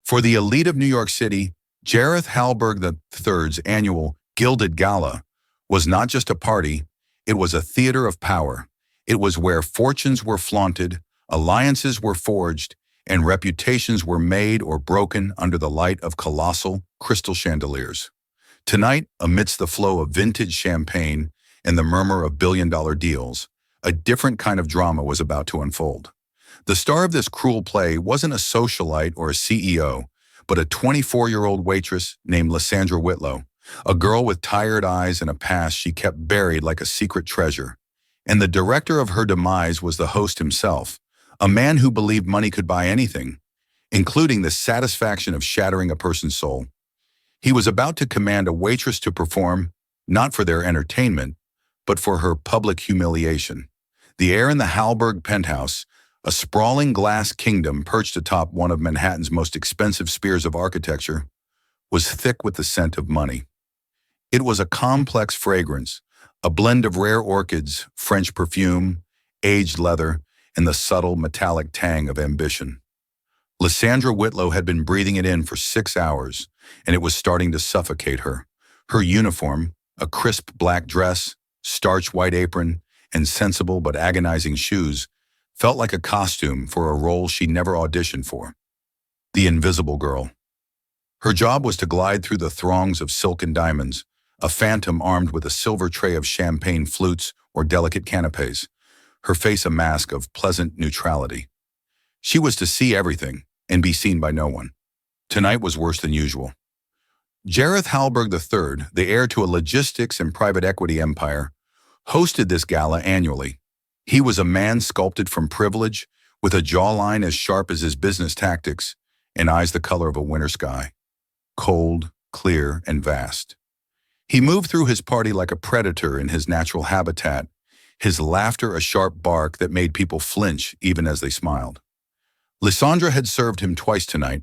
For the elite of New York City, Jareth Hallberg III's annual Gilded Gala was not just a party, it was a theater of power. It was where fortunes were flaunted, alliances were forged, and reputations were made or broken under the light of colossal crystal chandeliers. Tonight, amidst the flow of vintage champagne and the murmur of billion-dollar deals, a different kind of drama was about to unfold. The star of this cruel play wasn't a socialite or a CEO, but a 24-year-old waitress named Lysandra Whitlow, a girl with tired eyes and a past she kept buried like a secret treasure. And the director of her demise was the host himself, a man who believed money could buy anything, including the satisfaction of shattering a person's soul. He was about to command a waitress to perform, not for their entertainment, but for her public humiliation. The air in the Hallberg penthouse, a sprawling glass kingdom perched atop one of Manhattan's most expensive spires of architecture, was thick with the scent of money. It was a complex fragrance, a blend of rare orchids, French perfume, aged leather, and the subtle metallic tang of ambition. Lysandra Whitlow had been breathing it in for 6 hours, and it was starting to suffocate her. Her uniform, a crisp black dress, starched white apron, and sensible but agonizing shoes, felt like a costume for a role she never auditioned for. The Invisible Girl. Her job was to glide through the throngs of silk and diamonds, a phantom armed with a silver tray of champagne flutes or delicate canapes, her face a mask of pleasant neutrality. She was to see everything and be seen by no one. Tonight was worse than usual. Jareth Hallberg III, the heir to a logistics and private equity empire, hosted this gala annually. He was a man sculpted from privilege, with a jawline as sharp as his business tactics and eyes the color of a winter sky, cold, clear, and vast. He moved through his party like a predator in his natural habitat, his laughter a sharp bark that made people flinch even as they smiled. Lysandra had served him twice tonight,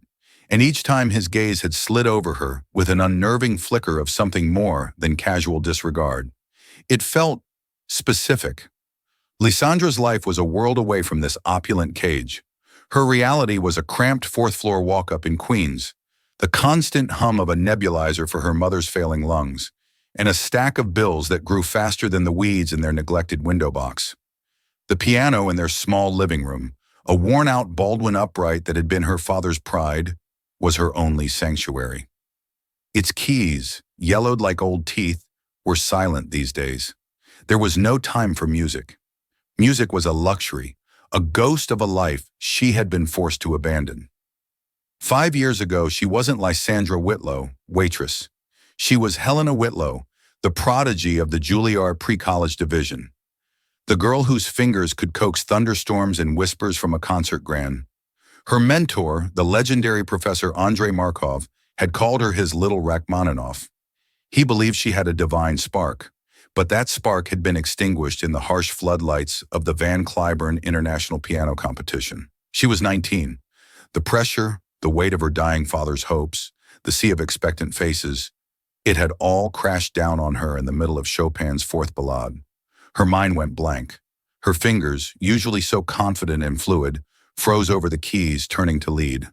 and each time his gaze had slid over her with an unnerving flicker of something more than casual disregard. It felt specific. Lysandra's life was a world away from this opulent cage. Her reality was a cramped fourth-floor walk-up in Queens, the constant hum of a nebulizer for her mother's failing lungs, and a stack of bills that grew faster than the weeds in their neglected window box. The piano in their small living room, a worn-out Baldwin upright that had been her father's pride, was her only sanctuary. Its keys, yellowed like old teeth, were silent these days. There was no time for music. Music was a luxury, a ghost of a life she had been forced to abandon. 5 years ago, she wasn't Lysandra Whitlow, waitress. She was Helena Whitlow, the prodigy of the Juilliard pre-college division. The girl whose fingers could coax thunderstorms and whispers from a concert grand. Her mentor, the legendary Professor Andrei Markov, had called her his little Rachmaninoff. He believed she had a divine spark, but that spark had been extinguished in the harsh floodlights of the Van Cliburn International Piano Competition. She was 19. The pressure, the weight of her dying father's hopes, the sea of expectant faces, it had all crashed down on her in the middle of Chopin's Fourth Ballade. Her mind went blank. Her fingers, usually so confident and fluid, froze over the keys, turning to lead.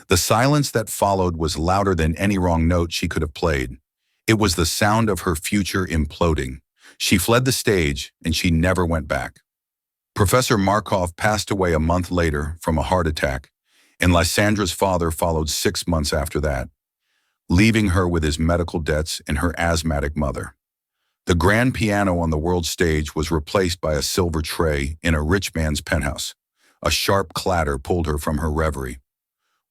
The silence that followed was louder than any wrong note she could have played. It was the sound of her future imploding. She fled the stage, and she never went back. Professor Markov passed away a month later from a heart attack, and Lysandra's father followed 6 months after that, leaving her with his medical debts and her asthmatic mother. The grand piano on the world stage was replaced by a silver tray in a rich man's penthouse. A sharp clatter pulled her from her reverie.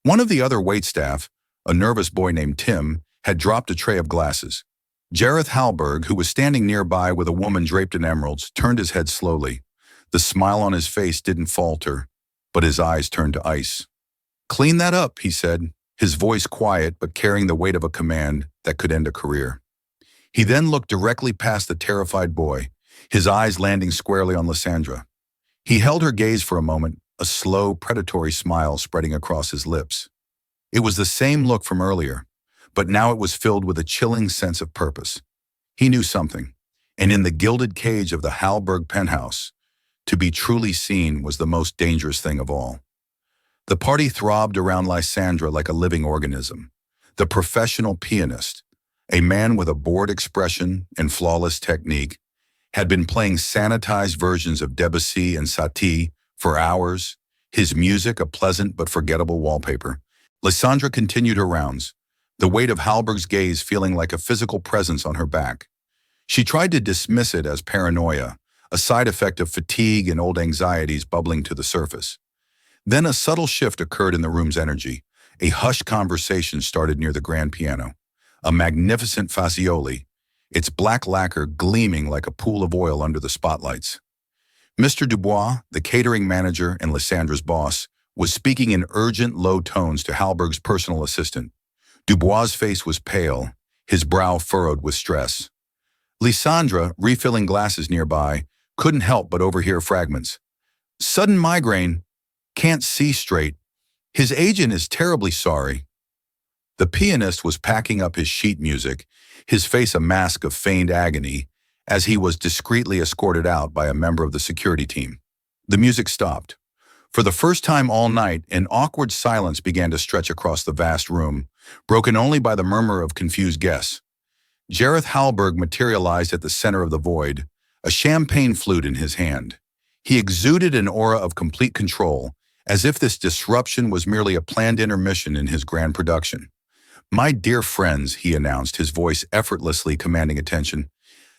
One of the other waitstaff, a nervous boy named Tim, had dropped a tray of glasses. Jareth Hallberg, who was standing nearby with a woman draped in emeralds, turned his head slowly. The smile on his face didn't falter, but his eyes turned to ice. "Clean that up," he said, his voice quiet but carrying the weight of a command that could end a career. He then looked directly past the terrified boy, his eyes landing squarely on Lysandra. He held her gaze for a moment, a slow, predatory smile spreading across his lips. It was the same look from earlier, but now it was filled with a chilling sense of purpose. He knew something, and in the gilded cage of the Hallberg penthouse, to be truly seen was the most dangerous thing of all. The party throbbed around Lysandra like a living organism. The professional pianist, a man with a bored expression and flawless technique, had been playing sanitized versions of Debussy and Satie for hours, his music a pleasant but forgettable wallpaper. Lysandra continued her rounds, the weight of Halberg's gaze feeling like a physical presence on her back. She tried to dismiss it as paranoia, a side effect of fatigue and old anxieties bubbling to the surface. Then a subtle shift occurred in the room's energy. A hushed conversation started near the grand piano. A magnificent Fazioli, its black lacquer gleaming like a pool of oil under the spotlights. Mr. Dubois, the catering manager and Lysandra's boss, was speaking in urgent, low tones to Halberg's personal assistant. Dubois' face was pale, his brow furrowed with stress. Lysandra, refilling glasses nearby, couldn't help but overhear fragments. Sudden migraine. Can't see straight. His agent is terribly sorry. The pianist was packing up his sheet music, his face a mask of feigned agony, as he was discreetly escorted out by a member of the security team. The music stopped. For the first time all night, an awkward silence began to stretch across the vast room, broken only by the murmur of confused guests. Jareth Halberg materialized at the center of the void, a champagne flute in his hand. He exuded an aura of complete control, as if this disruption was merely a planned intermission in his grand production. "My dear friends," he announced, his voice effortlessly commanding attention,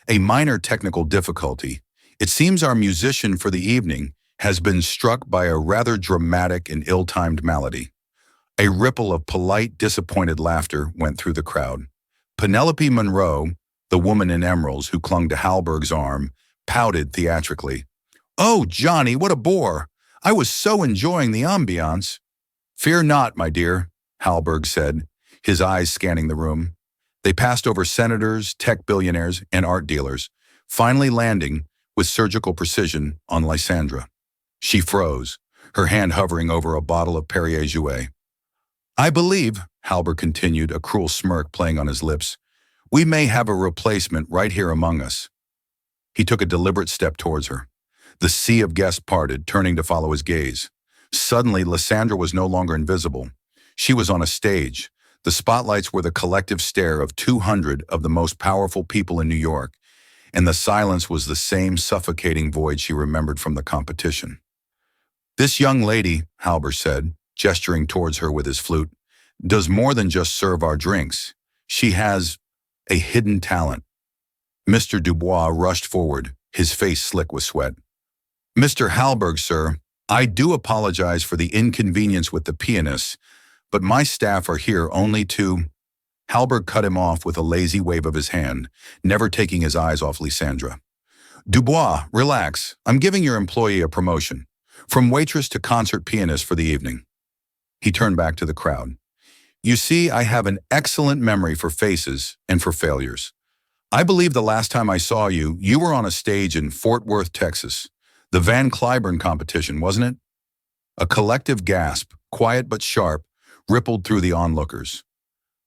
"a minor technical difficulty. It seems our musician for the evening has been struck by a rather dramatic and ill-timed malady." A ripple of polite, disappointed laughter went through the crowd. Penelope Monroe, the woman in emeralds who clung to Halberg's arm, pouted theatrically. "Oh, Johnny, what a bore! I was so enjoying the ambiance." "Fear not, my dear," Halberg said, his eyes scanning the room. They passed over senators, tech billionaires, and art dealers, finally landing, with surgical precision, on Lysandra. She froze, her hand hovering over a bottle of Perrier-Jouet. "I believe," Halberg continued, a cruel smirk playing on his lips, "we may have a replacement right here among us." He took a deliberate step towards her. The sea of guests parted, turning to follow his gaze. Suddenly, Lysandra was no longer invisible. She was on a stage. The spotlights were the collective stare of 200 of the most powerful people in New York, and the silence was the same suffocating void she remembered from the competition. "This young lady," Halberg said, gesturing towards her with his flute, "does more than just serve our drinks. She has a hidden talent." Mr. Dubois rushed forward, his face slick with sweat. "Mr. Halberg, sir, I do apologize for the inconvenience with the pianist, but my staff are here only to—" Halberg cut him off with a lazy wave of his hand, never taking his eyes off Lysandra. "Dubois, relax. I'm giving your employee a promotion, from waitress to concert pianist for the evening." He turned back to the crowd. "You see, I have an excellent memory for faces and for failures. I believe the last time I saw you, you were on a stage in Fort Worth, Texas. The Van Cliburn competition, wasn't it?" A collective gasp, quiet but sharp, rippled through the onlookers.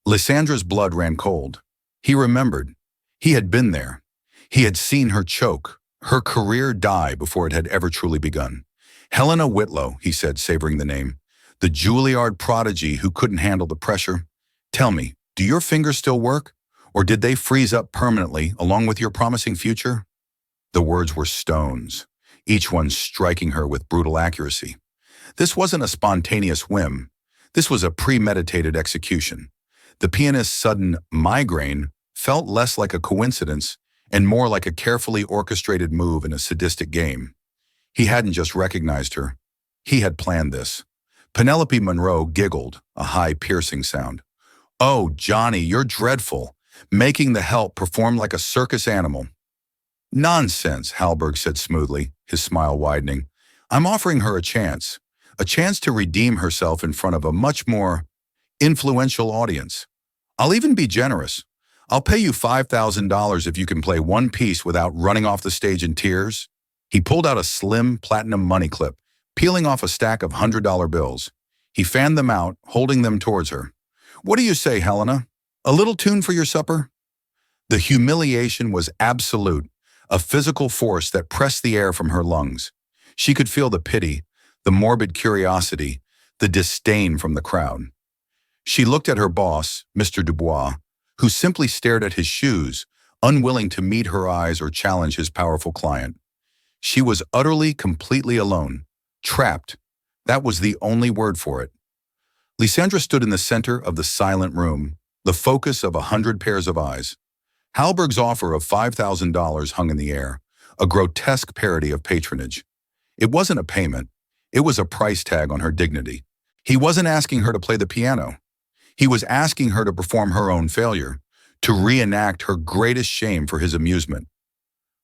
Lysandra's blood ran cold. He remembered. He had been there. He had seen her choke, her career die before it had ever truly begun. "Helena Whitlow," he said, savoring the name. "The Juilliard prodigy who couldn't handle the pressure. Tell me, do your fingers still work? Or did they freeze up permanently along with your promising future?" The words were stones, each one striking her with brutal accuracy. This wasn't a spontaneous whim. This was a premeditated execution. The pianist's sudden migraine felt less like a coincidence and more like a carefully orchestrated move in a sadistic game. He hadn't just recognized her. He had planned this. Penelope Monroe giggled, a high, piercing sound. "Oh, Johnny, you're dreadful, making the help perform like a circus animal." "Nonsense," Halberg said smoothly, his smile widening. "I'm offering her a chance to redeem herself in front of a much more influential audience. I'll even be generous. I'll pay you $5,000 if you can play one piece without running off the stage in tears." He pulled out a slim, platinum money clip, peeling off a stack of $100 bills. He fanned them out, holding them towards her. "What do you say, Helena? A little tune for your supper?" The humiliation was absolute, a physical force that pressed the air from her lungs. She could feel the pity, the morbid curiosity, the disdain from the crowd. She looked at her boss, Mr. Dubois, who simply stared at his shoes, unwilling to meet her eyes or challenge his powerful client. She was utterly, completely alone, trapped. That was the only word for it. Lysandra stood in the center of the silent room, the focus of 100 pairs of eyes. Halberg's offer of $5,000 hung in the air, a grotesque parody of patronage. It wasn't a payment. It was a price tag on her dignity. He wasn't asking her to play the piano. He was asking her to perform her own failure, to reenact her greatest shame for his amusement.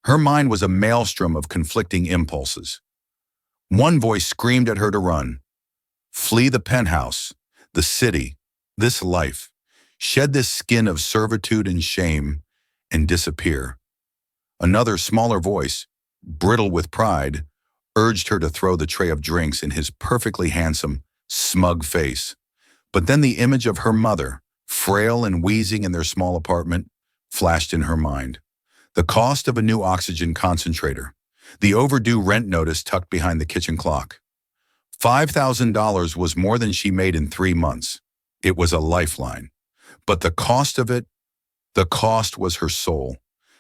Her mind was a maelstrom of conflicting impulses. One voice screamed at her to run. Flee the penthouse, the city, this life. Shed this skin of servitude and shame, and disappear. Another, smaller voice, brittle with pride, urged her to throw the tray of drinks in his perfectly handsome, smug face. But then the image of her mother, frail and wheezing in their small apartment, flashed in her mind. The cost of a new oxygen concentrator, the overdue rent notice tucked behind the kitchen clock. $5,000 was more than she made in 3 months. It was a lifeline. But the cost of it, the cost was her soul.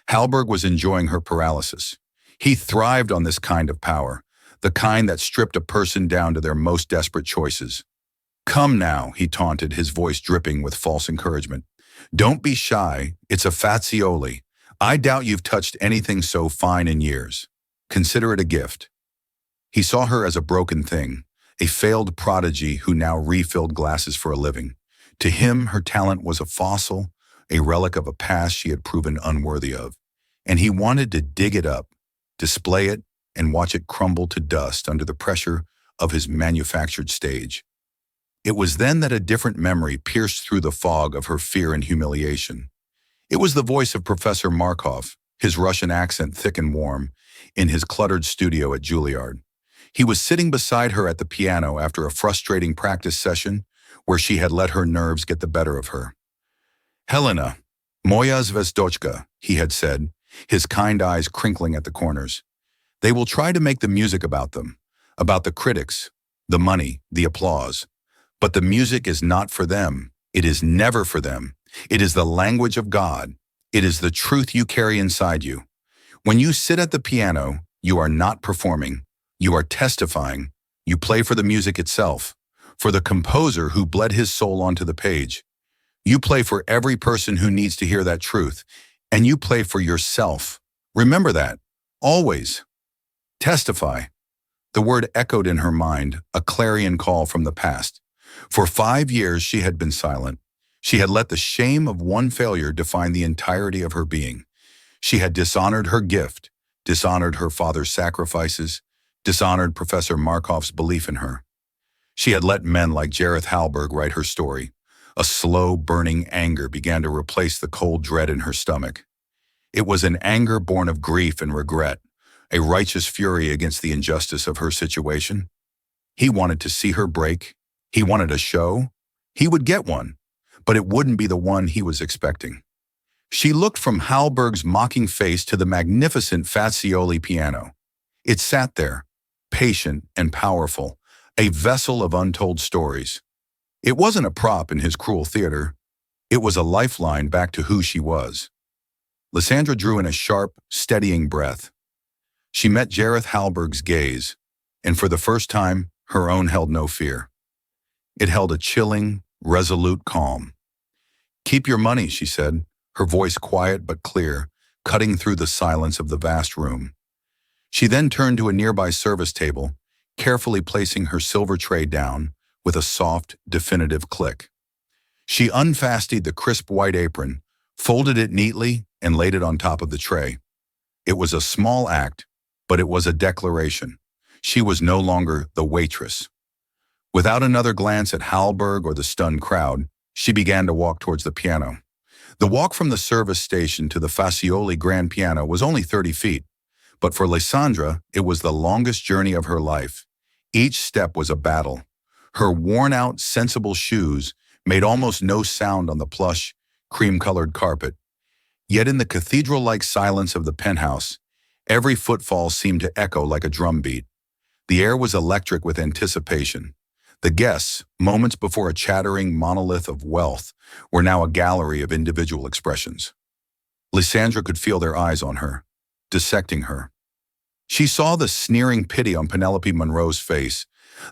Halberg was enjoying her paralysis. He thrived on this kind of power, the kind that stripped a person down to their most desperate choices. Come now, he taunted, his voice dripping with false encouragement. Don't be shy, it's a fazioli. I doubt you've touched anything so fine in years. Consider it a gift. He saw her as a broken thing, a failed prodigy who now refilled glasses for a living. To him, her talent was a fossil, a relic of a past she had proven unworthy of. And he wanted to dig it up, display it, and watch it crumble to dust under the pressure of his manufactured stage. It was then that a different memory pierced through the fog of her fear and humiliation. It was the voice of Professor Markov, his Russian accent thick and warm, in his cluttered studio at Juilliard. He was sitting beside her at the piano after a frustrating practice session where she had let her nerves get the better of her. Helena, moya zvezdochka, he had said, his kind eyes crinkling at the corners. They will try to make the music about them, about the critics, the money, the applause. But the music is not for them. It is never for them. It is the language of God. It is the truth you carry inside you. When you sit at the piano, you are not performing. You are testifying. You play for the music itself, for the composer who bled his soul onto the page. You play for every person who needs to hear that truth, and you play for yourself. Remember that, always. Testify. The word echoed in her mind, a clarion call from the past. For 5 years she had been silent. She had let the shame of one failure define the entirety of her being. She had dishonored her gift, dishonored her father's sacrifices, dishonored Professor Markov's belief in her. She had let men like Jareth Halberg write her story. A slow, burning anger began to replace the cold dread in her stomach. It was an anger born of grief and regret, a righteous fury against the injustice of her situation. He wanted to see her break. He wanted a show. He would get one, but it wouldn't be the one he was expecting. She looked from Halberg's mocking face to the magnificent Fazioli piano. It sat there, patient and powerful, a vessel of untold stories. It wasn't a prop in his cruel theater. It was a lifeline back to who she was. Lysandra drew in a sharp, steadying breath. She met Jareth Halberg's gaze, and for the first time, her own held no fear. It held a chilling, resolute calm. "Keep your money," she said, her voice quiet but clear, cutting through the silence of the vast room. She then turned to a nearby service table, carefully placing her silver tray down with a soft, definitive click. She unfastened the crisp white apron, folded it neatly, and laid it on top of the tray. It was a small act, but it was a declaration. She was no longer the waitress. Without another glance at Halberg or the stunned crowd, she began to walk towards the piano. The walk from the service station to the Fazioli grand piano was only 30 feet, but for Lysandra, it was the longest journey of her life. Each step was a battle. Her worn-out, sensible shoes made almost no sound on the plush, cream-colored carpet. Yet in the cathedral-like silence of the penthouse, every footfall seemed to echo like a drumbeat. The air was electric with anticipation. The guests, moments before a chattering monolith of wealth, were now a gallery of individual expressions. Lysandra could feel their eyes on her, dissecting her. She saw the sneering pity on Penelope Monroe's face,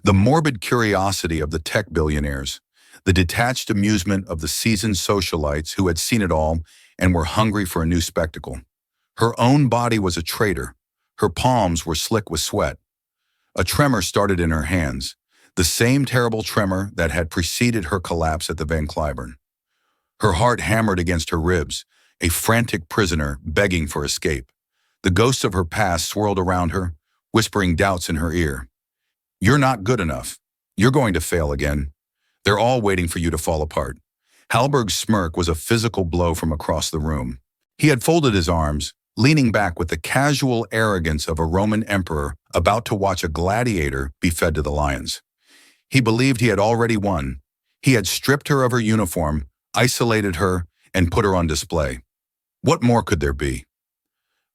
the morbid curiosity of the tech billionaires, the detached amusement of the seasoned socialites who had seen it all and were hungry for a new spectacle. Her own body was a traitor. Her palms were slick with sweat. A tremor started in her hands, the same terrible tremor that had preceded her collapse at the Van Cliburn. Her heart hammered against her ribs, a frantic prisoner begging for escape. The ghosts of her past swirled around her, whispering doubts in her ear. "You're not good enough. You're going to fail again. They're all waiting for you to fall apart." Hallberg's smirk was a physical blow from across the room. He had folded his arms, leaning back with the casual arrogance of a Roman emperor about to watch a gladiator be fed to the lions. He believed he had already won. He had stripped her of her uniform, isolated her, and put her on display. What more could there be?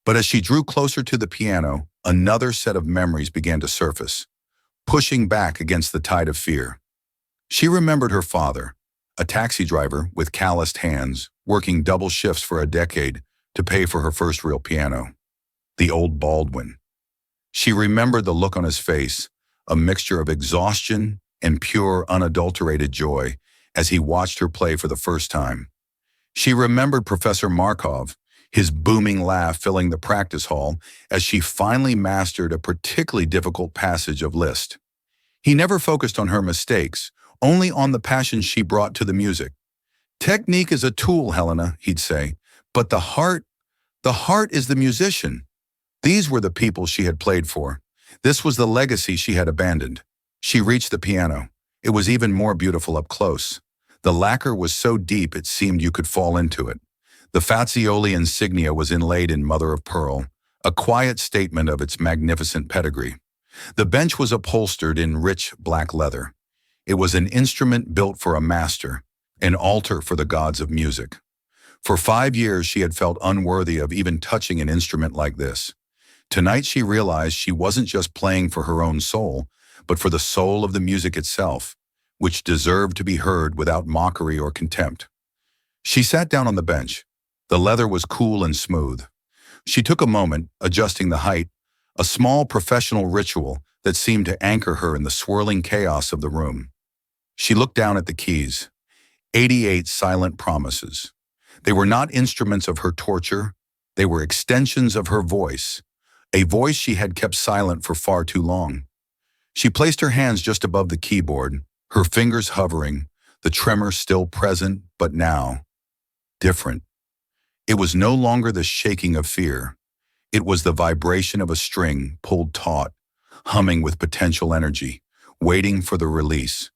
But as she drew closer to the piano, another set of memories began to surface, pushing back against the tide of fear. She remembered her father, a taxi driver with calloused hands, working double shifts for a decade to pay for her first real piano. The old Baldwin. She remembered the look on his face, a mixture of exhaustion and pure, unadulterated joy as he watched her play for the first time. She remembered Professor Markov, his booming laugh filling the practice hall as she finally mastered a particularly difficult passage of Liszt. He never focused on her mistakes, only on the passion she brought to the music. "Technique is a tool, Helena," he'd say, "but the heart is the musician." These were the people she had played for. This was the legacy she had abandoned. She reached the piano. It was even more beautiful up close. The lacquer was so deep it seemed you could fall into it. The Fazioli insignia was inlaid in mother of pearl, a quiet statement of its magnificent pedigree. The bench was upholstered in rich black leather. It was an instrument built for a master, an altar for the gods of music. For 5 years she had felt unworthy of even touching an instrument like this. Tonight she realized she wasn't just playing for her own soul, but for the soul of the music itself, which deserved to be heard without mockery or contempt. She sat down on the bench. The leather was cool and smooth. She took a moment, adjusting the height, a small professional ritual that seemed to anchor her in the swirling chaos of the room. She looked down at the keys. 88 silent promises. They were not instruments of her torture. They were extensions of her voice, a voice she had kept silent for far too long. She placed her hands just above the keyboard, her fingers hovering, the tremor still present, but now different. It was no longer the shaking of fear. It was the vibration of a string pulled taut, humming with potential energy, waiting for the release.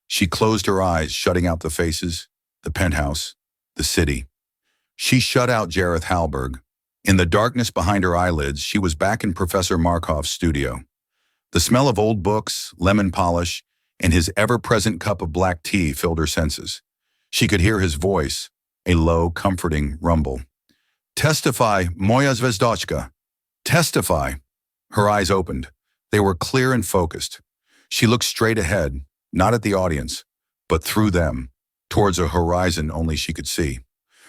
She closed her eyes, shutting out the faces, the penthouse, the city. She shut out Jareth Hallberg. In the darkness behind her eyelids, she was back in Professor Markov's studio. The smell of old books, lemon polish, and his ever-present cup of black tea filled her senses. She could hear his voice, a low, comforting rumble. "Testify, moja zvezdochka. Testify." Her eyes opened. They were clear and focused. She looked straight ahead, not at the audience, but through them, towards a horizon only she could see.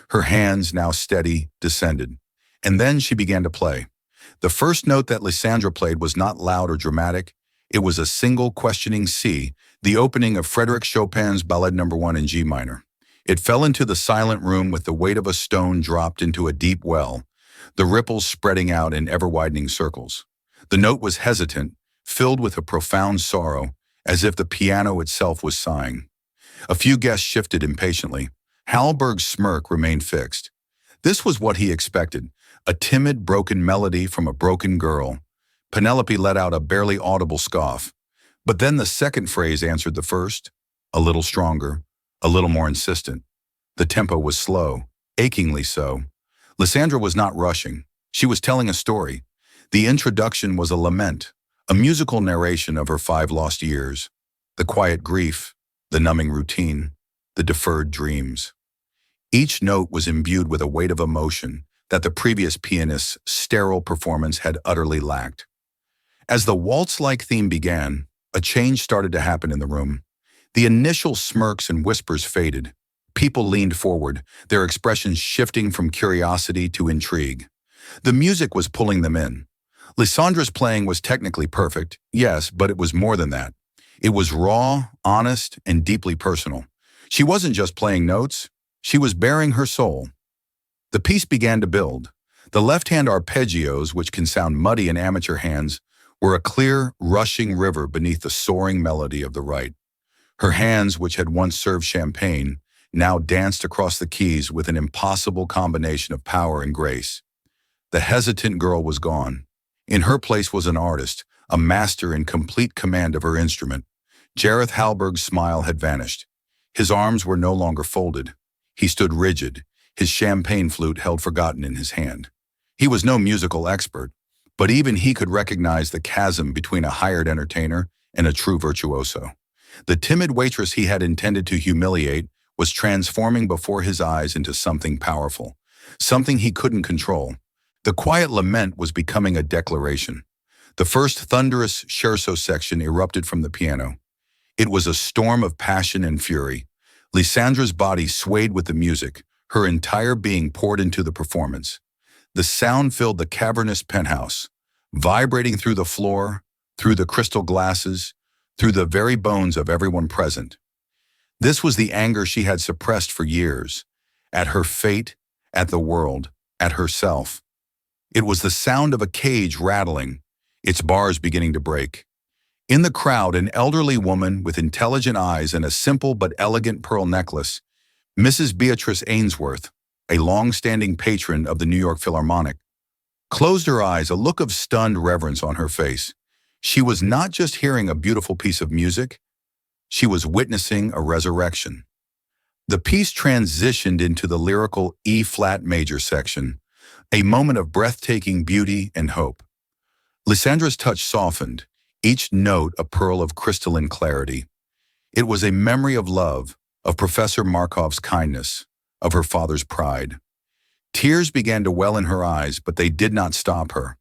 Her hands, now steady, descended. And then she began to play. The first note that Lysandra played was not loud or dramatic. It was a single questioning C, the opening of Frédéric Chopin's Ballade No. 1 in G minor. It fell into the silent room with the weight of a stone dropped into a deep well, the ripples spreading out in ever-widening circles. The note was hesitant, filled with a profound sorrow, as if the piano itself was sighing. A few guests shifted impatiently. Hallberg's smirk remained fixed. This was what he expected, a timid, broken melody from a broken girl. Penelope let out a barely audible scoff. But then the second phrase answered the first, a little stronger, a little more insistent. The tempo was slow, achingly so. Lysandra was not rushing. She was telling a story. The introduction was a lament, a musical narration of her 5 lost years, the quiet grief, the numbing routine, the deferred dreams. Each note was imbued with a weight of emotion that the previous pianist's sterile performance had utterly lacked. As the waltz-like theme began, A change started to happen in the room. The initial smirks and whispers faded. People leaned forward, their expressions shifting from curiosity to intrigue. The music was pulling them in. Lysandra's playing was technically perfect, yes, but it was more than that. It was raw, honest, and deeply personal. She wasn't just playing notes, she was bearing her soul. The piece began to build. The left-hand arpeggios, which can sound muddy in amateur hands, were a clear, rushing river beneath the soaring melody of the right. Her hands, which had once served champagne, now danced across the keys with an impossible combination of power and grace. The hesitant girl was gone. In her place was an artist, a master in complete command of her instrument. Jareth Halberg's smile had vanished. His arms were no longer folded. He stood rigid, his champagne flute held forgotten in his hand. He was no musical expert, but even he could recognize the chasm between a hired entertainer and a true virtuoso. The timid waitress he had intended to humiliate was transforming before his eyes into something powerful, something he couldn't control. The quiet lament was becoming a declaration. The first thunderous scherzo section erupted from the piano. It was a storm of passion and fury. Lysandra's body swayed with the music, her entire being poured into the performance. The sound filled the cavernous penthouse, vibrating through the floor, through the crystal glasses, through the very bones of everyone present. This was the anger she had suppressed for years, at her fate, at the world, at herself. It was the sound of a cage rattling, its bars beginning to break. In the crowd, an elderly woman with intelligent eyes and a simple but elegant pearl necklace, Mrs. Beatrice Ainsworth, a long-standing patron of the New York Philharmonic, closed her eyes, a look of stunned reverence on her face. She was not just hearing a beautiful piece of music, she was witnessing a resurrection. The piece transitioned into the lyrical E-flat major section, a moment of breathtaking beauty and hope. Lysandra's touch softened, each note a pearl of crystalline clarity. It was a memory of love, of Professor Markov's kindness, of her father's pride. Tears began to well in her eyes, but they did not stop her.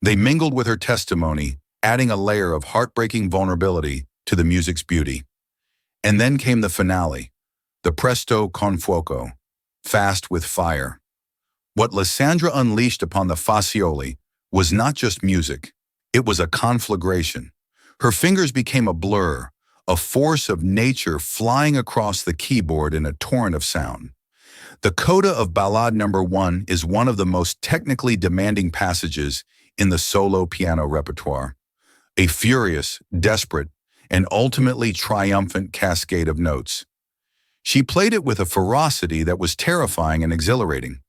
They mingled with her testimony, adding a layer of heartbreaking vulnerability to the music's beauty. And then came the finale, the presto con fuoco, fast with fire. What Lysandra unleashed upon the Fazioli was not just music, it was a conflagration. Her fingers became a blur, a force of nature flying across the keyboard in a torrent of sound. The coda of Ballade No. 1 is one of the most technically demanding passages in the solo piano repertoire. A furious, desperate, and ultimately triumphant cascade of notes. She played it with a ferocity that was terrifying and exhilarating.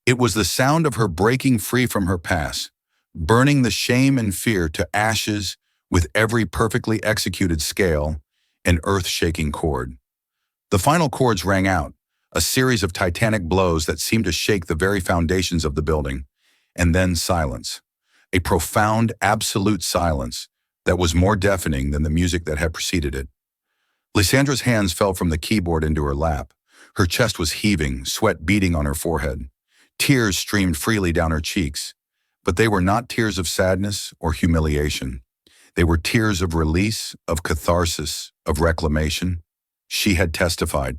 It was the sound of her breaking free from her past, burning the shame and fear to ashes with every perfectly executed scale and earth-shaking chord. The final chords rang out, a series of titanic blows that seemed to shake the very foundations of the building, and then silence. A profound, absolute silence that was more deafening than the music that had preceded it. Lysandra's hands fell from the keyboard into her lap. Her chest was heaving, sweat beading on her forehead. Tears streamed freely down her cheeks, but they were not tears of sadness or humiliation. They were tears of release, of catharsis, of reclamation. She had testified.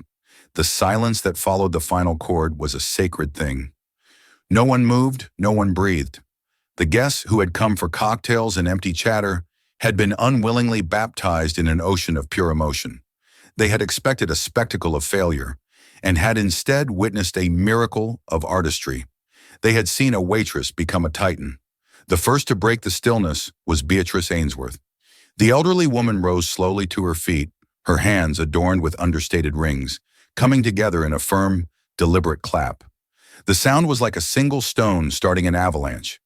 The silence that followed the final chord was a sacred thing. No one moved, no one breathed. The guests who had come for cocktails and empty chatter had been unwillingly baptized in an ocean of pure emotion. They had expected a spectacle of failure, and had instead witnessed a miracle of artistry. They had seen a waitress become a titan. The first to break the stillness was Beatrice Ainsworth. The elderly woman rose slowly to her feet, her hands adorned with understated rings, coming together in a firm, deliberate clap. The sound was like a single stone starting an avalanche.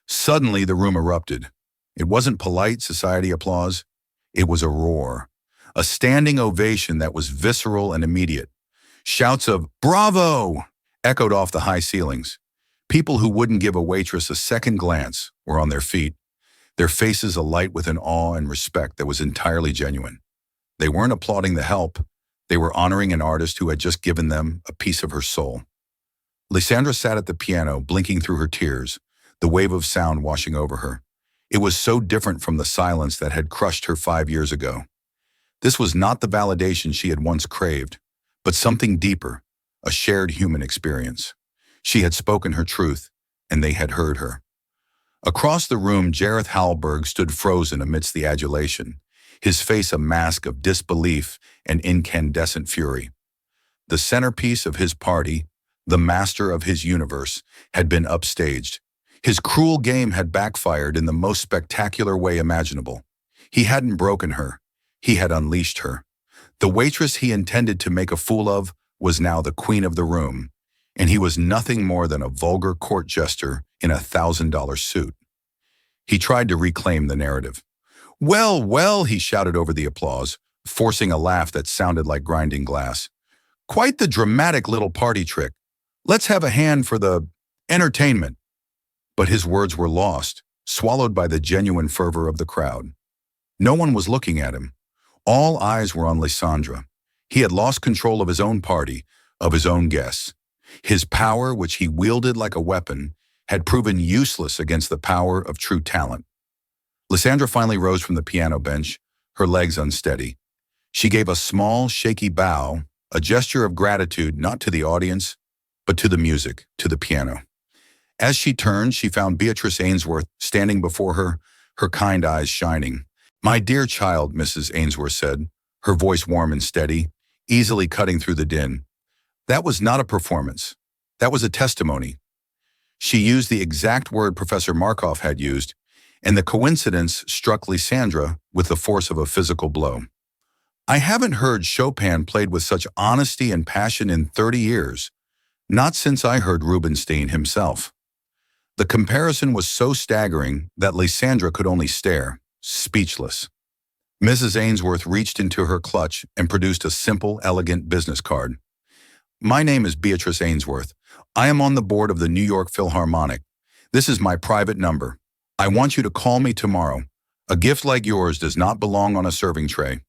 Suddenly, the room erupted. It wasn't polite society applause. It was a roar, a standing ovation that was visceral and immediate. Shouts of "Bravo!" echoed off the high ceilings. People who wouldn't give a waitress a second glance were on their feet, their faces alight with an awe and respect that was entirely genuine. They weren't applauding the help. They were honoring an artist who had just given them a piece of her soul. Lysandra sat at the piano, blinking through her tears, the wave of sound washing over her. It was so different from the silence that had crushed her 5 years ago. This was not the validation she had once craved, but something deeper, a shared human experience. She had spoken her truth, and they had heard her. Across the room, Jareth Hallberg stood frozen amidst the adulation, his face a mask of disbelief and incandescent fury. The centerpiece of his party, the master of his universe, had been upstaged. His cruel game had backfired in the most spectacular way imaginable. He hadn't broken her. He had unleashed her. The waitress he intended to make a fool of was now the queen of the room, and he was nothing more than a vulgar court jester in $1,000 suit. He tried to reclaim the narrative. "Well, well," he shouted over the applause, forcing a laugh that sounded like grinding glass. "Quite the dramatic little party trick. Let's have a hand for the entertainment." But his words were lost, swallowed by the genuine fervor of the crowd. No one was looking at him. All eyes were on Lysandra. He had lost control of his own party, of his own guests. His power, which he wielded like a weapon, had proven useless against the power of true talent. Lysandra finally rose from the piano bench, her legs unsteady. She gave a small, shaky bow, a gesture of gratitude not to the audience, but to the music, to the piano. As she turned, she found Beatrice Ainsworth standing before her, her kind eyes shining. "My dear child," Mrs. Ainsworth said, her voice warm and steady, easily cutting through the din. "That was not a performance. That was a testimony." She used the exact word Professor Markov had used, and the coincidence struck Lysandra with the force of a physical blow. "I haven't heard Chopin played with such honesty and passion in 30 years, not since I heard Rubinstein himself." The comparison was so staggering that Lysandra could only stare, speechless. Mrs. Ainsworth reached into her clutch and produced a simple, elegant business card. "My name is Beatrice Ainsworth. I am on the board of the New York Philharmonic. This is my private number. I want you to call me tomorrow. A gift like yours does not belong on a serving tray."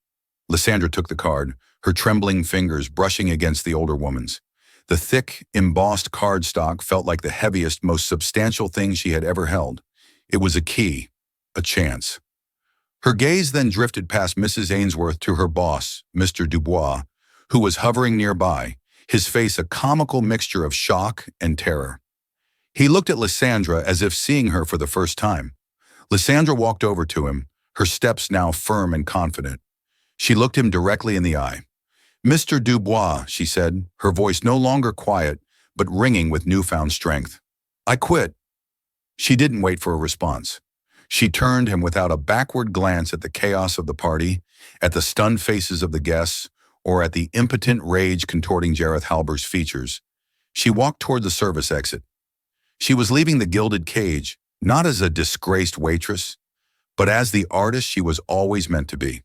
Lysandra took the card, her trembling fingers brushing against the older woman's. The thick, embossed cardstock felt like the heaviest, most substantial thing she had ever held. It was a key, a chance. Her gaze then drifted past Mrs. Ainsworth to her boss, Mr. Dubois, who was hovering nearby, his face a comical mixture of shock and terror. He looked at Lysandra as if seeing her for the first time. Lysandra walked over to him, her steps now firm and confident. She looked him directly in the eye. "Mr. Dubois," she said, her voice no longer quiet, but ringing with newfound strength. "I quit." She didn't wait for a response. She turned him without a backward glance at the chaos of the party, at the stunned faces of the guests, or at the impotent rage contorting Jareth Hallberg's features. She walked toward the service exit. She was leaving the gilded cage, not as a disgraced waitress, but as the artist she was always meant to be.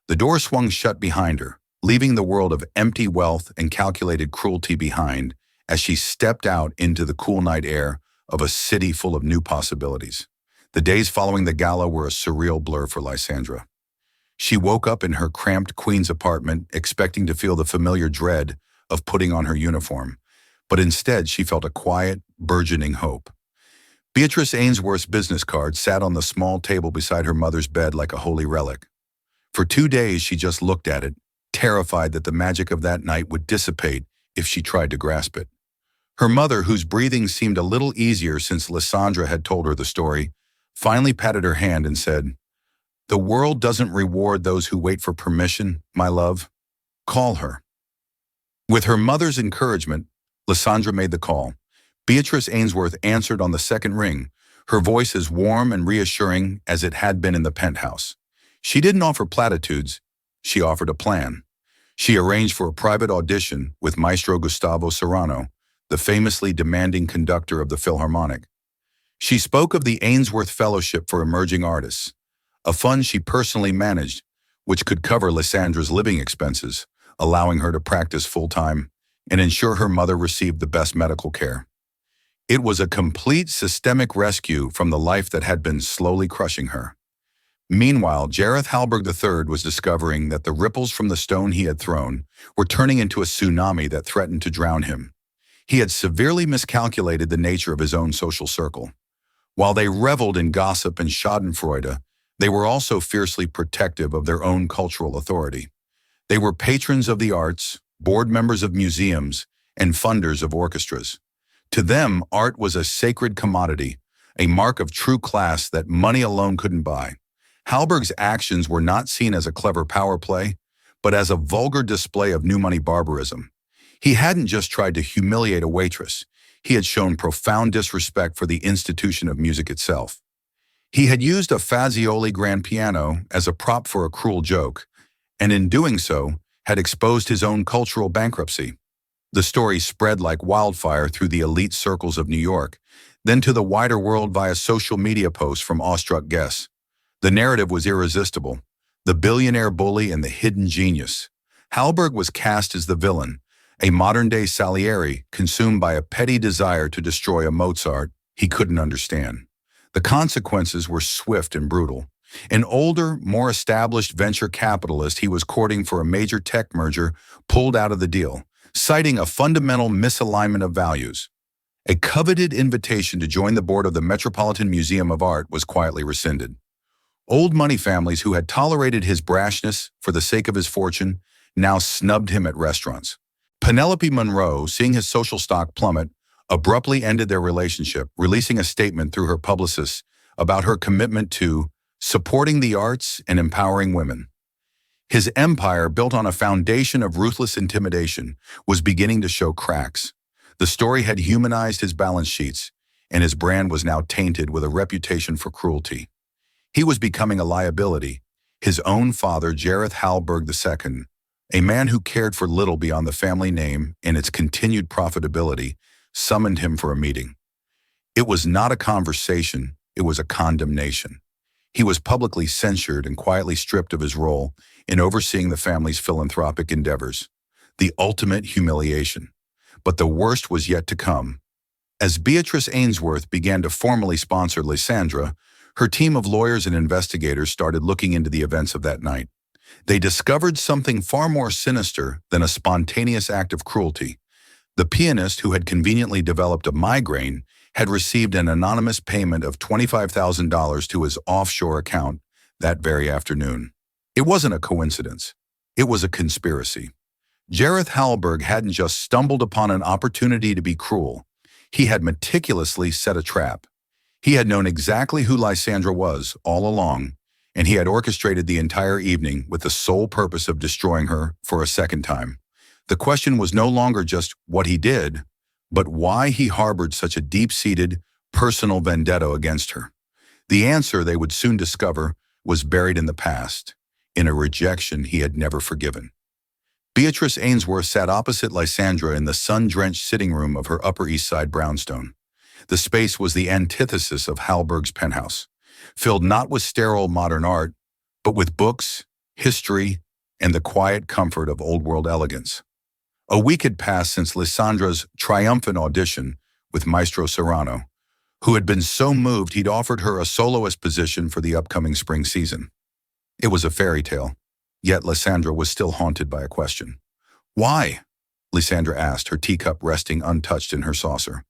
The door swung shut behind her, leaving the world of empty wealth and calculated cruelty behind as she stepped out into the cool night air of a city full of new possibilities. The days following the gala were a surreal blur for Lysandra. She woke up in her cramped Queen's apartment expecting to feel the familiar dread of putting on her uniform, but instead she felt a quiet, burgeoning hope. Beatrice Ainsworth's business card sat on the small table beside her mother's bed like a holy relic. For 2 days she just looked at it, terrified that the magic of that night would dissipate if she tried to grasp it. Her mother, whose breathing seemed a little easier since Lysandra had told her the story, finally patted her hand and said, "The world doesn't reward those who wait for permission, my love. Call her." With her mother's encouragement, Lysandra made the call. Beatrice Ainsworth answered on the second ring, her voice as warm and reassuring as it had been in the penthouse. She didn't offer platitudes. She offered a plan. She arranged for a private audition with Maestro Gustavo Serrano, the famously demanding conductor of the Philharmonic. She spoke of the Ainsworth Fellowship for Emerging Artists, a fund she personally managed, which could cover Lysandra's living expenses, allowing her to practice full-time and ensure her mother received the best medical care. It was a complete systemic rescue from the life that had been slowly crushing her. Meanwhile, Jareth Hallberg III was discovering that the ripples from the stone he had thrown were turning into a tsunami that threatened to drown him. He had severely miscalculated the nature of his own social circle. While they reveled in gossip and schadenfreude, they were also fiercely protective of their own cultural authority. They were patrons of the arts, board members of museums, and funders of orchestras. To them, art was a sacred commodity, a mark of true class that money alone couldn't buy. Hallberg's actions were not seen as a clever power play, but as a vulgar display of new money barbarism. He hadn't just tried to humiliate a waitress. He had shown profound disrespect for the institution of music itself. He had used a Fazioli grand piano as a prop for a cruel joke, and in doing so, had exposed his own cultural bankruptcy. The story spread like wildfire through the elite circles of New York, then to the wider world via social media posts from awestruck guests. The narrative was irresistible: the billionaire bully and the hidden genius. Hallberg was cast as the villain, a modern-day Salieri consumed by a petty desire to destroy a Mozart he couldn't understand. The consequences were swift and brutal. An older, more established venture capitalist he was courting for a major tech merger pulled out of the deal, citing a fundamental misalignment of values. A coveted invitation to join the board of the Metropolitan Museum of Art was quietly rescinded. Old money families who had tolerated his brashness for the sake of his fortune now snubbed him at restaurants. Penelope Monroe, seeing his social stock plummet, abruptly ended their relationship, releasing a statement through her publicist about her commitment to supporting the arts and empowering women. His empire, built on a foundation of ruthless intimidation, was beginning to show cracks. The story had humanized his balance sheets, and his brand was now tainted with a reputation for cruelty. He was becoming a liability. His own father, Jareth Hallberg II, a man who cared for little beyond the family name and its continued profitability, summoned him for a meeting. It was not a conversation, it was a condemnation. He was publicly censured and quietly stripped of his role in overseeing the family's philanthropic endeavors. The ultimate humiliation. But the worst was yet to come. As Beatrice Ainsworth began to formally sponsor Lysandra, her team of lawyers and investigators started looking into the events of that night. They discovered something far more sinister than a spontaneous act of cruelty. The pianist, who had conveniently developed a migraine, had received an anonymous payment of $25,000 to his offshore account that very afternoon. It wasn't a coincidence. It was a conspiracy. Jareth Hallberg hadn't just stumbled upon an opportunity to be cruel. He had meticulously set a trap. He had known exactly who Lysandra was all along, and he had orchestrated the entire evening with the sole purpose of destroying her for a second time. The question was no longer just what he did, but why he harbored such a deep-seated, personal vendetta against her. The answer, they would soon discover, was buried in the past, in a rejection he had never forgiven. Beatrice Ainsworth sat opposite Lysandra in the sun-drenched sitting room of her Upper East Side brownstone. The space was the antithesis of Hallberg's penthouse, filled not with sterile modern art, but with books, history, and the quiet comfort of old-world elegance. A week had passed since Lysandra's triumphant audition with Maestro Serrano, who had been so moved he'd offered her a soloist position for the upcoming spring season. It was a fairy tale, yet Lysandra was still haunted by a question. Why? Lysandra asked, her teacup resting untouched in her saucer.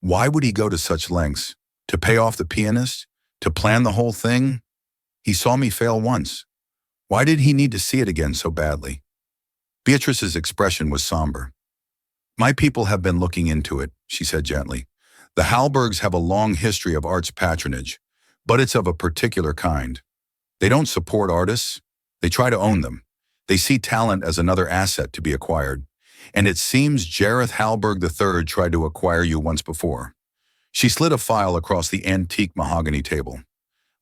Why would he go to such lengths? To pay off the pianist? To plan the whole thing? He saw me fail once. Why did he need to see it again so badly? Beatrice's expression was somber. My people have been looking into it, she said gently. The Hallbergs have a long history of arts patronage, but it's of a particular kind. They don't support artists. They try to own them. They see talent as another asset to be acquired. And it seems Jareth Hallberg III tried to acquire you once before. She slid a file across the antique mahogany table.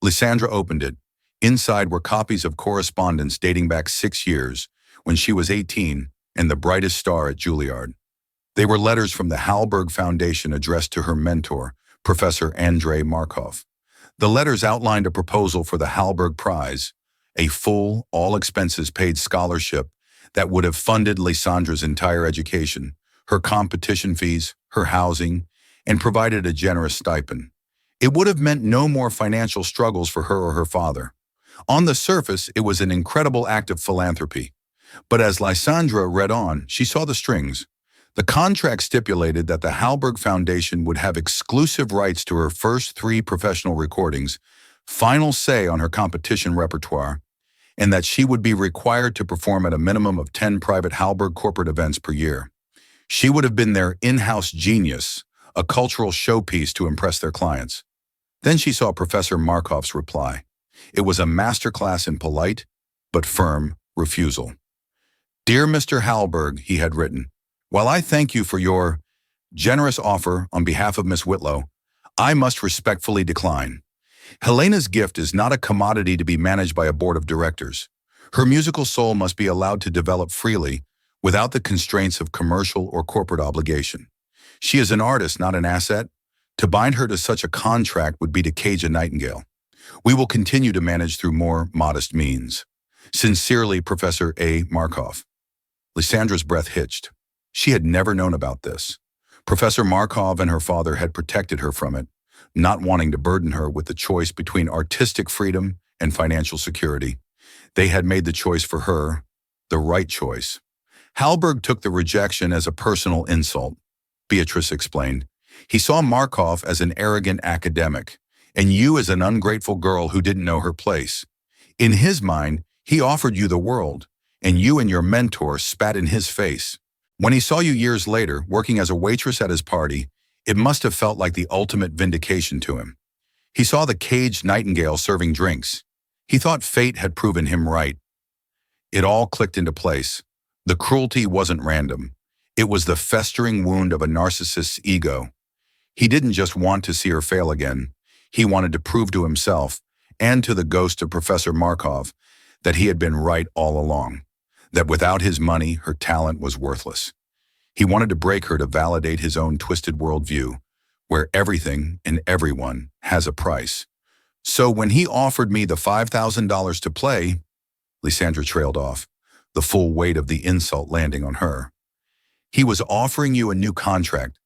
Lysandra opened it. Inside were copies of correspondence dating back 6 years, when she was 18 and the brightest star at Juilliard. They were letters from the Hallberg Foundation addressed to her mentor, Professor Andrei Markov. The letters outlined a proposal for the Hallberg Prize, a full, all-expenses-paid scholarship that would have funded Lysandra's entire education, her competition fees, her housing, and provided a generous stipend. It would have meant no more financial struggles for her or her father. On the surface, it was an incredible act of philanthropy. But as Lysandra read on, she saw the strings. The contract stipulated that the Hallberg Foundation would have exclusive rights to her first 3 professional recordings, final say on her competition repertoire, and that she would be required to perform at a minimum of 10 private Hallberg corporate events per year. She would have been their in-house genius, a cultural showpiece to impress their clients. Then she saw Professor Markov's reply. It was a masterclass in polite, but firm, refusal. "Dear Mr. Hallberg," he had written, "while I thank you for your generous offer on behalf of Miss Whitlow, I must respectfully decline. Helena's gift is not a commodity to be managed by a board of directors. Her musical soul must be allowed to develop freely, without the constraints of commercial or corporate obligation. She is an artist, not an asset. To bind her to such a contract would be to cage a nightingale. We will continue to manage through more modest means. Sincerely, Professor A. Markov." Lysandra's breath hitched. She had never known about this. Professor Markov and her father had protected her from it, not wanting to burden her with the choice between artistic freedom and financial security. They had made the choice for her, the right choice. Hallberg took the rejection as a personal insult, Beatrice explained. He saw Markov as an arrogant academic, and you as an ungrateful girl who didn't know her place. In his mind, he offered you the world, and you and your mentor spat in his face. When he saw you years later, working as a waitress at his party, it must have felt like the ultimate vindication to him. He saw the caged nightingale serving drinks. He thought fate had proven him right. It all clicked into place. The cruelty wasn't random. It was the festering wound of a narcissist's ego. He didn't just want to see her fail again. He wanted to prove to himself, and to the ghost of Professor Markov, that he had been right all along, that without his money, her talent was worthless. He wanted to break her to validate his own twisted worldview, where everything and everyone has a price. So when he offered me the $5,000 to play, Lysandra trailed off, the full weight of the insult landing on her. "He was offering you a new contract,"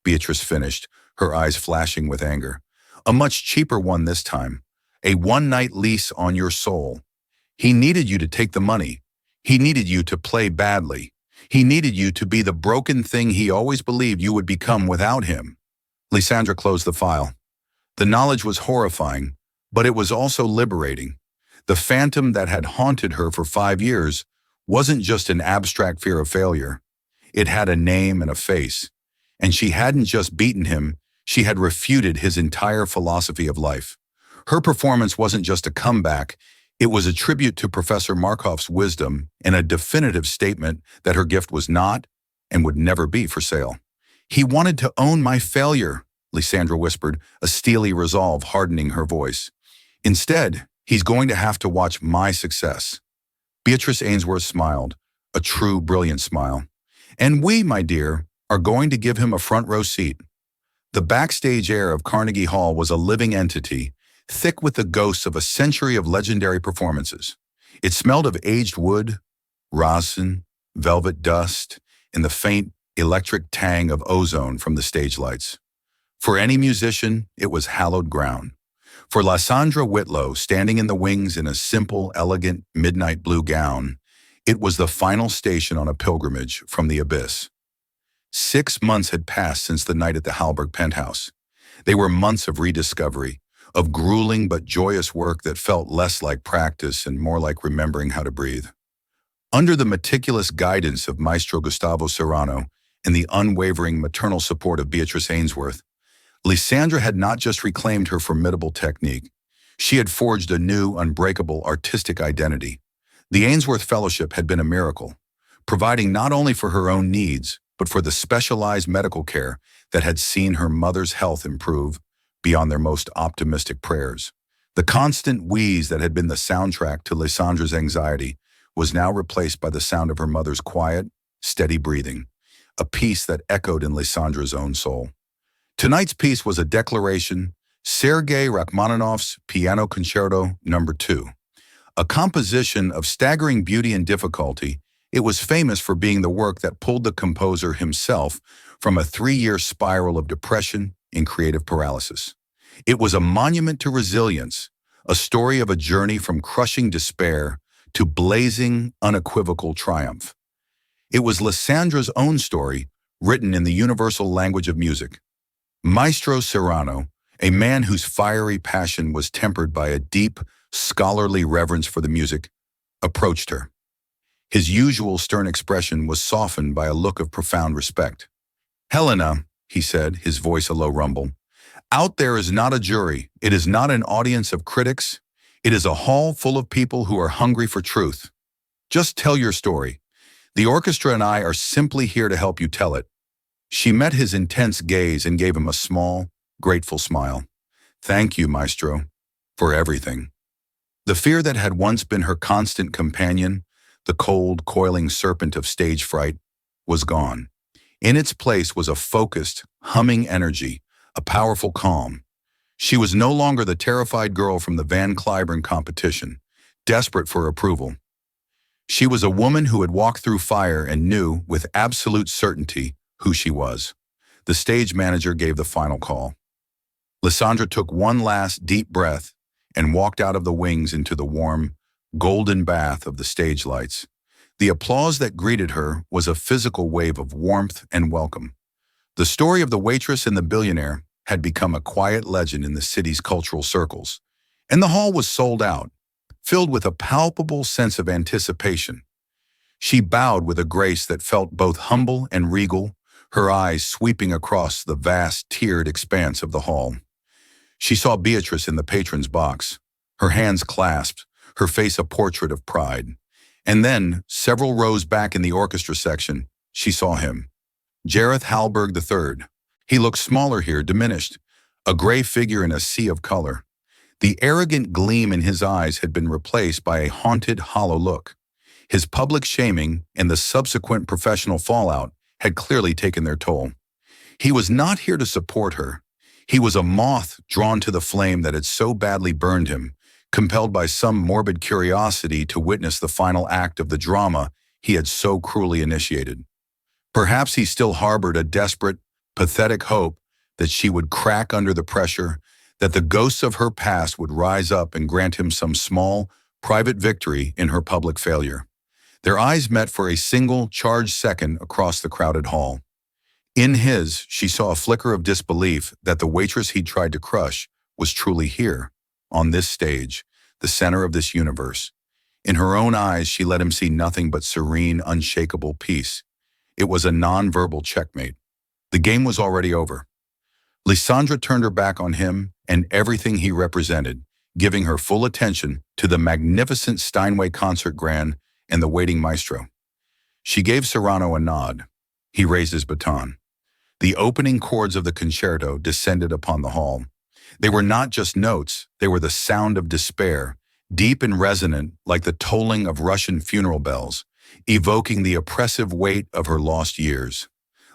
Beatrice finished, her eyes flashing with anger. "A much cheaper one this time. A one-night lease on your soul. He needed you to take the money. He needed you to play badly. He needed you to be the broken thing he always believed you would become without him." Lysandra closed the file. The knowledge was horrifying, but it was also liberating. The phantom that had haunted her for 5 years wasn't just an abstract fear of failure. It had a name and a face. And she hadn't just beaten him, she had refuted his entire philosophy of life. Her performance wasn't just a comeback, it was a tribute to Professor Markov's wisdom and a definitive statement that her gift was not and would never be for sale. "He wanted to own my failure," Lysandra whispered, a steely resolve hardening her voice. "Instead, he's going to have to watch my success." Beatrice Ainsworth smiled, a true, brilliant smile. "And we, my dear, are going to give him a front row seat." The backstage air of Carnegie Hall was a living entity, thick with the ghosts of a century of legendary performances. It smelled of aged wood, rosin, velvet dust, and the faint, electric tang of ozone from the stage lights. For any musician, it was hallowed ground. For Lysandra Whitlow, standing in the wings in a simple, elegant, midnight blue gown, it was the final station on a pilgrimage from the abyss. 6 months had passed since the night at the Hallberg penthouse. They were months of rediscovery, of grueling but joyous work that felt less like practice and more like remembering how to breathe. Under the meticulous guidance of Maestro Gustavo Serrano and the unwavering maternal support of Beatrice Ainsworth, Lysandra had not just reclaimed her formidable technique, she had forged a new, unbreakable artistic identity. The Ainsworth Fellowship had been a miracle, providing not only for her own needs, but for the specialized medical care that had seen her mother's health improve beyond their most optimistic prayers. The constant wheeze that had been the soundtrack to Lysandra's anxiety was now replaced by the sound of her mother's quiet, steady breathing, a peace that echoed in Lysandra's own soul. Tonight's piece was a declaration, Sergei Rachmaninoff's Piano Concerto No. 2. A composition of staggering beauty and difficulty, it was famous for being the work that pulled the composer himself from a 3-year spiral of depression and creative paralysis. It was a monument to resilience, a story of a journey from crushing despair to blazing, unequivocal triumph. It was Lysandra's own story, written in the universal language of music. Maestro Serrano, a man whose fiery passion was tempered by a deep, scholarly reverence for the music, approached her. His usual stern expression was softened by a look of profound respect. "Helena," he said, his voice a low rumble, "out there is not a jury. It is not an audience of critics. It is a hall full of people who are hungry for truth. Just tell your story. The orchestra and I are simply here to help you tell it." She met his intense gaze and gave him a small, grateful smile. "Thank you, Maestro, for everything." The fear that had once been her constant companion, the cold, coiling serpent of stage fright, was gone. In its place was a focused, humming energy, a powerful calm. She was no longer the terrified girl from the Van Cliburn competition, desperate for approval. She was a woman who had walked through fire and knew, with absolute certainty, who she was. The stage manager gave the final call. Lysandra took one last deep breath and walked out of the wings into the warm, golden bath of the stage lights. The applause that greeted her was a physical wave of warmth and welcome. The story of the waitress and the billionaire had become a quiet legend in the city's cultural circles, and the hall was sold out, filled with a palpable sense of anticipation. She bowed with a grace that felt both humble and regal, her eyes sweeping across the vast, tiered expanse of the hall. She saw Beatrice in the patron's box, her hands clasped, her face a portrait of pride. And then, several rows back in the orchestra section, she saw him. Jareth Hallberg III. He looked smaller here, diminished, a gray figure in a sea of color. The arrogant gleam in his eyes had been replaced by a haunted, hollow look. His public shaming and the subsequent professional fallout had clearly taken their toll. He was not here to support her. He was a moth drawn to the flame that had so badly burned him, compelled by some morbid curiosity to witness the final act of the drama he had so cruelly initiated. Perhaps he still harbored a desperate, pathetic hope that she would crack under the pressure, that the ghosts of her past would rise up and grant him some small, private victory in her public failure. Their eyes met for a single, charged second across the crowded hall. In his, she saw a flicker of disbelief that the waitress he'd tried to crush was truly here, on this stage, the center of this universe. In her own eyes, she let him see nothing but serene, unshakable peace. It was a non-verbal checkmate. The game was already over. Lysandra turned her back on him and everything he represented, giving her full attention to the magnificent Steinway concert grand and the waiting maestro. She gave Serrano a nod. He raised his baton. The opening chords of the concerto descended upon the hall. They were not just notes, they were the sound of despair, deep and resonant like the tolling of Russian funeral bells, evoking the oppressive weight of her lost years.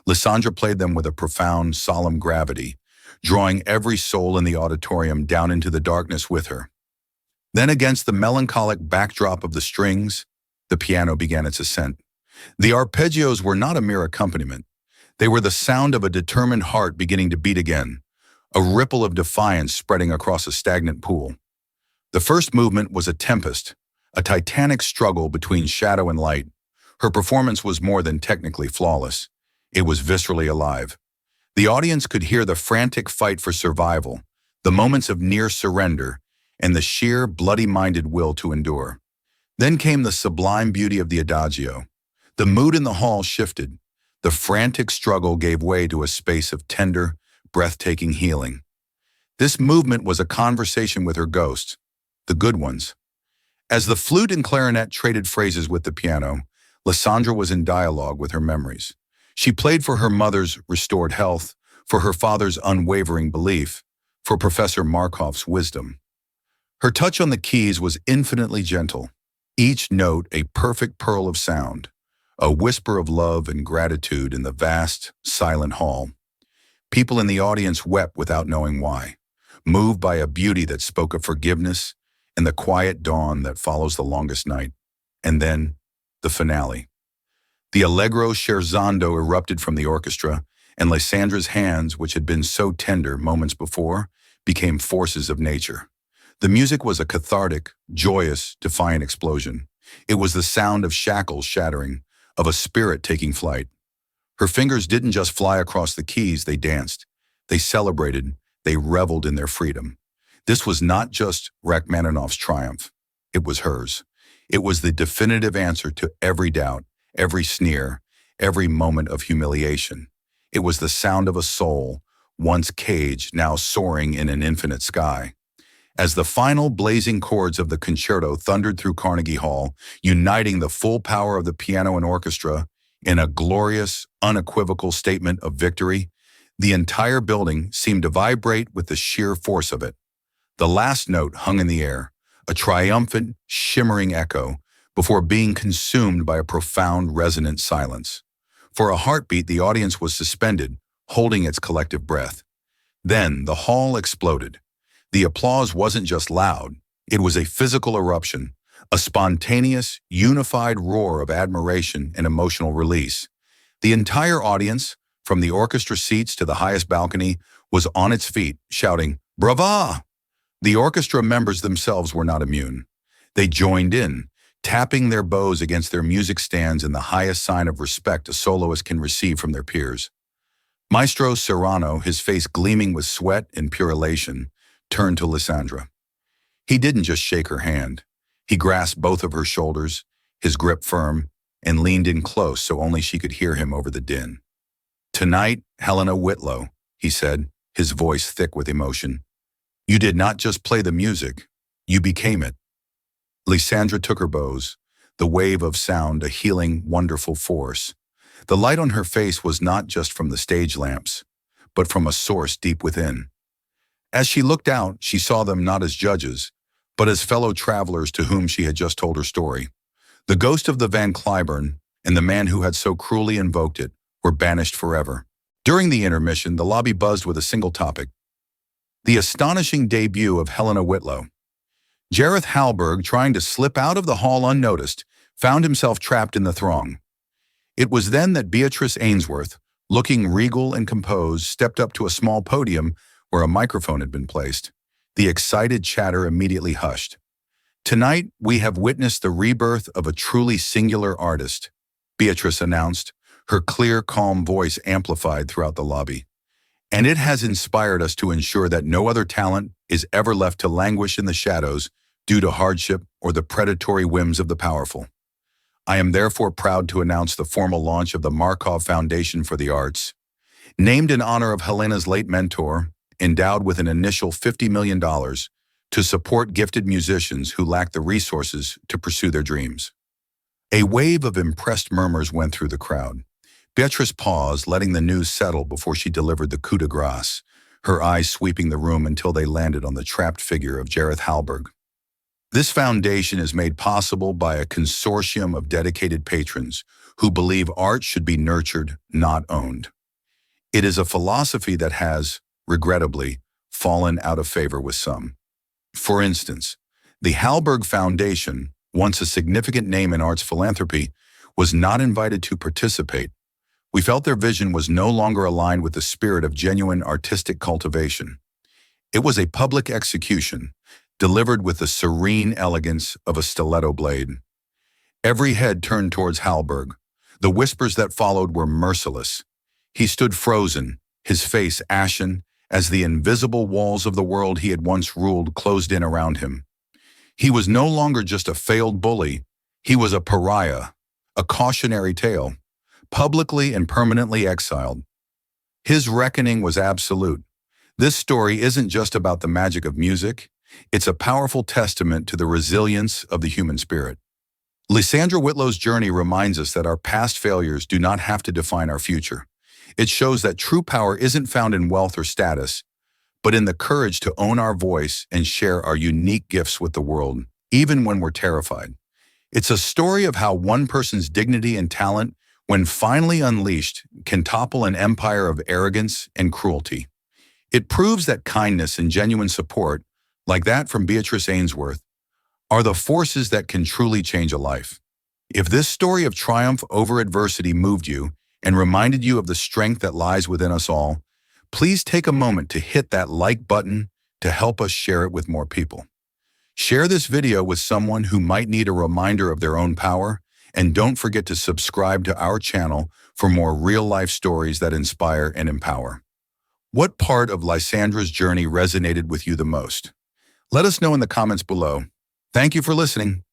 Lysandra played them with a profound, solemn gravity, drawing every soul in the auditorium down into the darkness with her. Then against the melancholic backdrop of the strings, the piano began its ascent. The arpeggios were not a mere accompaniment. They were the sound of a determined heart beginning to beat again, a ripple of defiance spreading across a stagnant pool. The first movement was a tempest, a titanic struggle between shadow and light. Her performance was more than technically flawless. It was viscerally alive. The audience could hear the frantic fight for survival, the moments of near surrender, and the sheer, bloody-minded will to endure. Then came the sublime beauty of the adagio. The mood in the hall shifted. The frantic struggle gave way to a space of tender, breathtaking healing. This movement was a conversation with her ghosts, the good ones. As the flute and clarinet traded phrases with the piano, Lysandra was in dialogue with her memories. She played for her mother's restored health, for her father's unwavering belief, for Professor Markov's wisdom. Her touch on the keys was infinitely gentle, each note a perfect pearl of sound, a whisper of love and gratitude in the vast, silent hall. People in the audience wept without knowing why, moved by a beauty that spoke of forgiveness and the quiet dawn that follows the longest night. And then, the finale. The allegro scherzando erupted from the orchestra, and Lysandra's hands, which had been so tender moments before, became forces of nature. The music was a cathartic, joyous, defiant explosion. It was the sound of shackles shattering, of a spirit taking flight. Her fingers didn't just fly across the keys, they danced. They celebrated, they reveled in their freedom. This was not just Rachmaninoff's triumph. It was hers. It was the definitive answer to every doubt, every sneer, every moment of humiliation. It was the sound of a soul, once caged, now soaring in an infinite sky. As the final blazing chords of the concerto thundered through Carnegie Hall, uniting the full power of the piano and orchestra in a glorious, unequivocal statement of victory, the entire building seemed to vibrate with the sheer force of it. The last note hung in the air, a triumphant, shimmering echo, before being consumed by a profound, resonant silence. For a heartbeat, the audience was suspended, holding its collective breath. Then the hall exploded. The applause wasn't just loud, it was a physical eruption, a spontaneous, unified roar of admiration and emotional release. The entire audience, from the orchestra seats to the highest balcony, was on its feet, shouting, "Brava!" The orchestra members themselves were not immune. They joined in, tapping their bows against their music stands in the highest sign of respect a soloist can receive from their peers. Maestro Serrano, his face gleaming with sweat and pure elation, turned to Lysandra. He didn't just shake her hand. He grasped both of her shoulders, his grip firm, and leaned in close so only she could hear him over the din. "Tonight, Helena Whitlow," he said, his voice thick with emotion, "you did not just play the music, you became it." Lysandra took her bows, the wave of sound a healing, wonderful force. The light on her face was not just from the stage lamps, but from a source deep within. As she looked out, she saw them not as judges, but as fellow travelers to whom she had just told her story. The ghost of the Van Cliburn and the man who had so cruelly invoked it were banished forever. During the intermission, the lobby buzzed with a single topic: the astonishing debut of Helena Whitlow. Jareth Hallberg, trying to slip out of the hall unnoticed, found himself trapped in the throng. It was then that Beatrice Ainsworth, looking regal and composed, stepped up to a small podium where a microphone had been placed. The excited chatter immediately hushed. "Tonight, we have witnessed the rebirth of a truly singular artist," Beatrice announced, her clear, calm voice amplified throughout the lobby. "And it has inspired us to ensure that no other talent is ever left to languish in the shadows due to hardship or the predatory whims of the powerful. I am therefore proud to announce the formal launch of the Markov Foundation for the Arts. Named in honor of Helena's late mentor, endowed with an initial $50 million to support gifted musicians who lack the resources to pursue their dreams." A wave of impressed murmurs went through the crowd. Beatrice paused, letting the news settle before she delivered the coup de grace, her eyes sweeping the room until they landed on the trapped figure of Jareth Hallberg. "This foundation is made possible by a consortium of dedicated patrons who believe art should be nurtured, not owned. It is a philosophy that has, regrettably, fallen out of favor with some. For instance, the Hallberg Foundation, once a significant name in arts philanthropy, was not invited to participate. We felt their vision was no longer aligned with the spirit of genuine artistic cultivation. It was a public execution, delivered with the serene elegance of a stiletto blade." Every head turned towards Hallberg. The whispers that followed were merciless. He stood frozen, his face ashen, as the invisible walls of the world he had once ruled closed in around him. He was no longer just a failed bully, he was a pariah, a cautionary tale, publicly and permanently exiled. His reckoning was absolute. This story isn't just about the magic of music, it's a powerful testament to the resilience of the human spirit. Lysandra Whitlow's journey reminds us that our past failures do not have to define our future. It shows that true power isn't found in wealth or status, but in the courage to own our voice and share our unique gifts with the world, even when we're terrified. It's a story of how one person's dignity and talent, when finally unleashed, can topple an empire of arrogance and cruelty. It proves that kindness and genuine support, like that from Beatrice Ainsworth, are the forces that can truly change a life. If this story of triumph over adversity moved you and reminded you of the strength that lies within us all, please take a moment to hit that like button to help us share it with more people. Share this video with someone who might need a reminder of their own power And don't forget to subscribe to our channel for more real-life stories that inspire and empower. What part of Lysandra's journey resonated with you the most? Let us know in the comments below. Thank you for listening.